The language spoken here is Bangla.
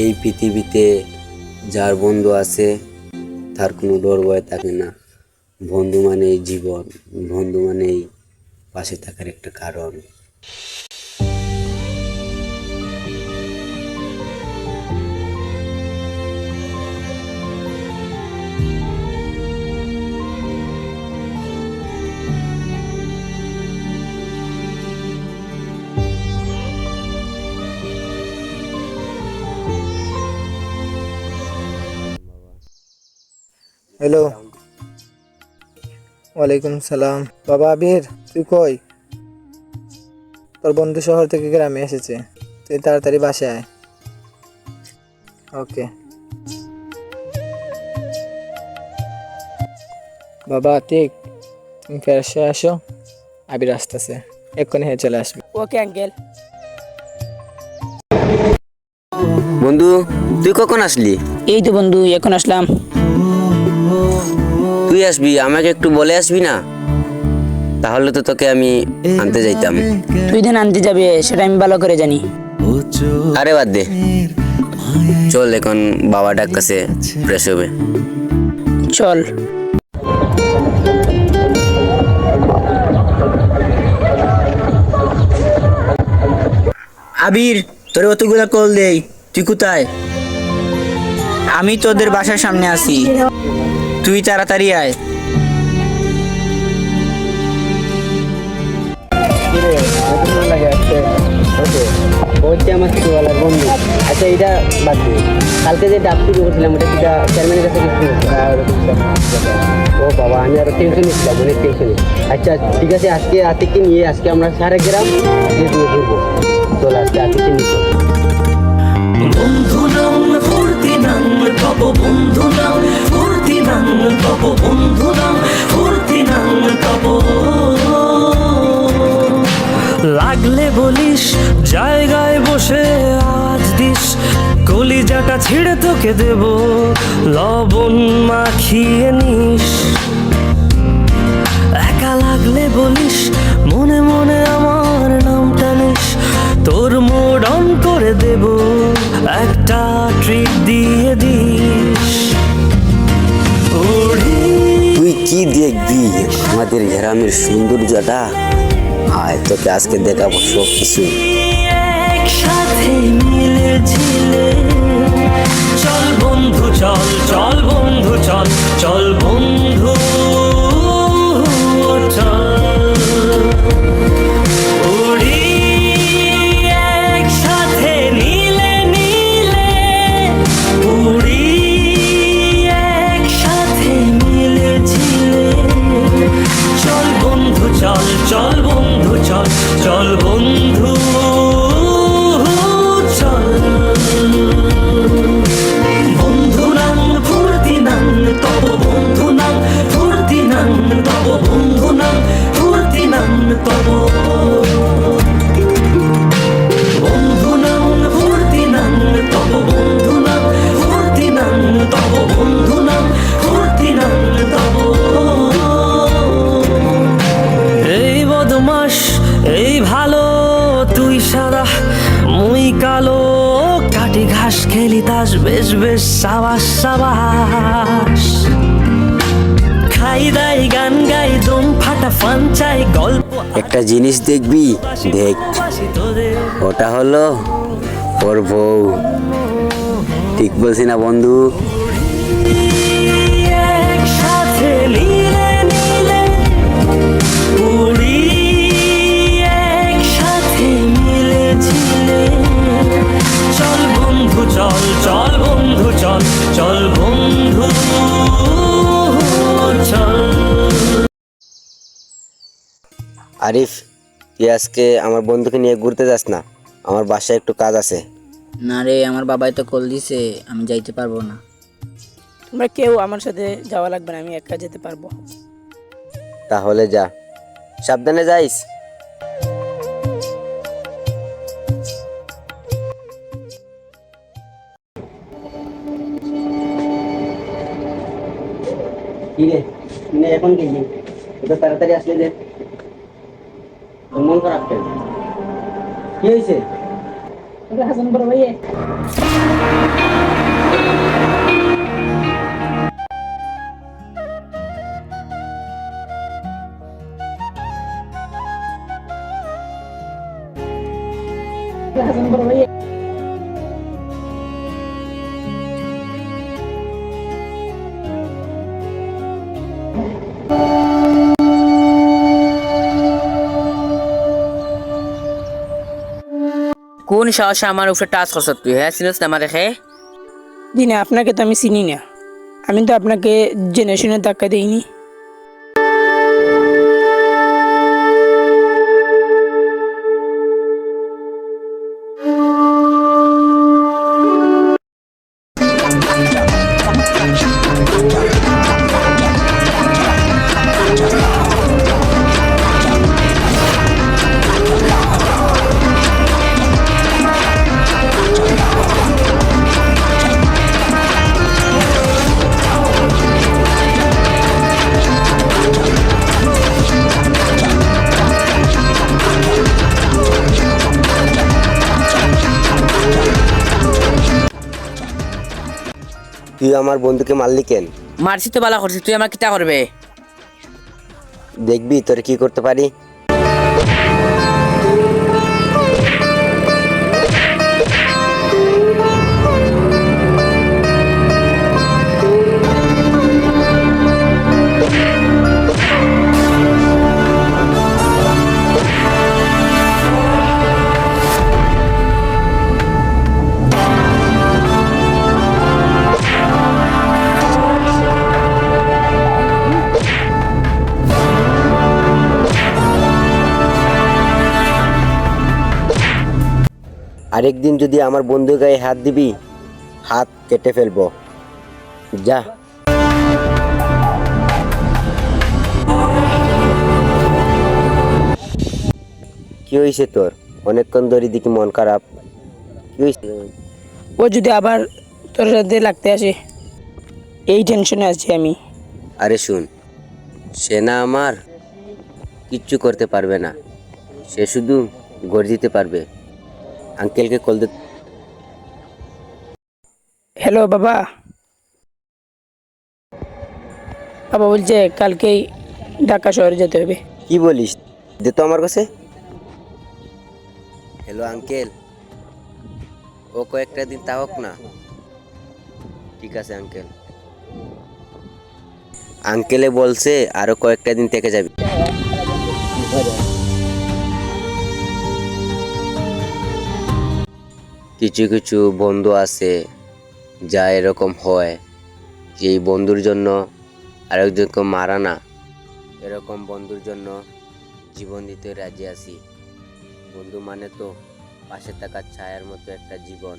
এই পৃথিবীতে যার বন্ধু আছে তার কোনো ডর ভয় থাকে না। বন্ধু মানেই জীবন, বন্ধু মানেই পাশে থাকার একটা কারণ। হ্যালো, ওয়ালাইকুম সালাম। বাবা আবির, তুই কই? তোর বন্ধু শহর থেকে গ্রামে এসেছে, তুই তাড়াতাড়ি বাসায় আয়। ওকে বাবা, ঠিক তুমি ফ্রেশে আসো, আবির আসতেছে, এক্ষুনি হয়ে চলে আসবে। Okay uncle. বন্ধু, তুই কখন আসলি? এই তো বন্ধু এখন আসলাম। তুই আসবি, আমাকে একটু বলে আসবি না? তাহলে তো তোকে আমি আনতে যাইতাম। তুই দিন আনতে যাবে সেটা আমি ভালো করে জানি। আরে বাদ দে, চল এখন বাবা ডাকতেছে, ফ্রেশ হবে। চল। আবির, তোর অতগুলা কল দেই, তুই কোথায়? আমি তোদের বাসার সামনে আছি, তুই তাড়াতাড়ি আয়। আমার ছোটবেলার বন্ধু। আচ্ছা, এটা বাদ দে, কালকে যে ডাব শুরু করছিলাম ওটা কি চেয়ারম্যানের কাছে ও বাবা, আমি আরো টেনশন ছিলাম, অনেক টেনশনে। আচ্ছা ঠিক আছে, আজকে আতিককে নিয়ে আজকে আমরা সারা গ্রাম ঘুরবো। চল আজকে আতিককে নিয়ে বন্ধু নাম ফুর্তি নাম তব বন্ধু নাম ফুর্তি নাম তব বন্ধু নাম ফুর্তি নাম তব লাগলে বলিস জায়গায় বসে আজ দিস কলিজাটা ছিঁড়ে তোকে দেব লবণ মাখিয়ে নিস একা লাগলে বলিস মনে মনে আমার নামটা নিস তোর মুড অন করে দেব একটা ট্রিট দিয়ে দিস তুই কি দেখবি আমাদের গ্রামের সৌন্দর্যটা? আয়, তোকে আজকে দেখাবো সব কিছু। একসাথে মিলে ঝিলে চল বন্ধু চল চল বন্ধু চল চল বন্ধু চল উড়ি একসাথে নীলে নীলে উড়ি একসাথে মিলে ঝিলে চল বন্ধু চল চল বন্ধু চল চল বন্ধু চল বন্ধু নাম ফুর্তি নাম তব বন্ধু নাম ফুর্তি নাম তব বন্ধু নাম ফুর্তি নাম তব বন্ধু নাম ফুর্তি নাম তব বন্ধু নাম ফুর্তি নাম তব বন্ধু নাম ফুর্তি নাম তব এই বদমাস এই ভালো তুই সাদা মুই কালো কাটি ঘাস খেলি তাস বেশ বেশ সাবাস সাবাস খাই দাই গান গাই দম ফাটা ফান চাই গল্প একটা জিনিস দেখবি, দেখ, ওটা হলো ওর বউ। ঠিক বলছি না বন্ধু? একসাথে নীলে নীলে উড়ি একসাথে মিলে ঝিলে চল বন্ধু চল চল বন্ধু চল চল বন্ধু চল আরিফ, তুই আজকে আমার বন্ধুকে নিয়ে ঘুরতে যাস না? আমার বাসায় একটু কাজ আছে। না রে, আমার বাবাই তো কল দিছে, আমি যাইতে পারবো না। তোমরা কেউ আমার সাথে যাওয়া লাগবে না, আমি একা যেতে পারবো। তাহলে যা, সাবধানে যাইস। কি রে, তুই এখন গেলি? এটা তাড়াতাড়ি আসলে যে মন খারাপ কেন? কি হয়েছে? হাসান বড় ভাইয়ে হাসান বড় ভাইয়ে কোন সাহসে আমার উপরে টাচ করছ তুই? হ্যাঁ, চিনিস না আমার দেখে? জি না, আপনাকে তো আমি চিনি না। আমি তো আপনাকে জেনে শুনে ধাক্কা দিইনি। তুই আমার বন্ধুকে মারলি কেন? মারছি তো বালা করছিস, তুই আমার কিতা করবে? দেখবি তোর কি করতে পারি। আরেকদিন যদি আমার বন্ধুর গায়ে হাত দিবি, হাত কেটে ফেলবো। যা। কি হয়েছে তোর? অনেকক্ষণ ধরে দেখি মন খারাপ। কি হয়েছে? ও যদি আবার তোর সাথে লাগতে আসে, এই টেনশনে আছি আমি। আরে শুন, সে না আমার কিচ্ছু করতে পারবে না, সে শুধু গর্জিতে পারবে। আঙ্কেলকে কল দে। হ্যালো বাবা। বাবা বলছে কালকেই ঢাকা শহরে যেতে হবে। কি বলিস? দে তো আমার কাছে। হ্যালো আঙ্কেল, ও কয়েকটা দিন তাওক না। ঠিক আছে আঙ্কেল। আঙ্কেলে বলছে আরো কয়েকটা দিন থেকে যাবি। কিছু কিছু বন্ধু আছে যা এরকম হয় যে এই বন্ধুর জন্য আরেকজনকে মারা না, এরকম বন্ধুর জন্য জীবন দিতে রাজি আছি। বন্ধু মানে তো পাশে থাকা ছায়ার মতো একটা জীবন।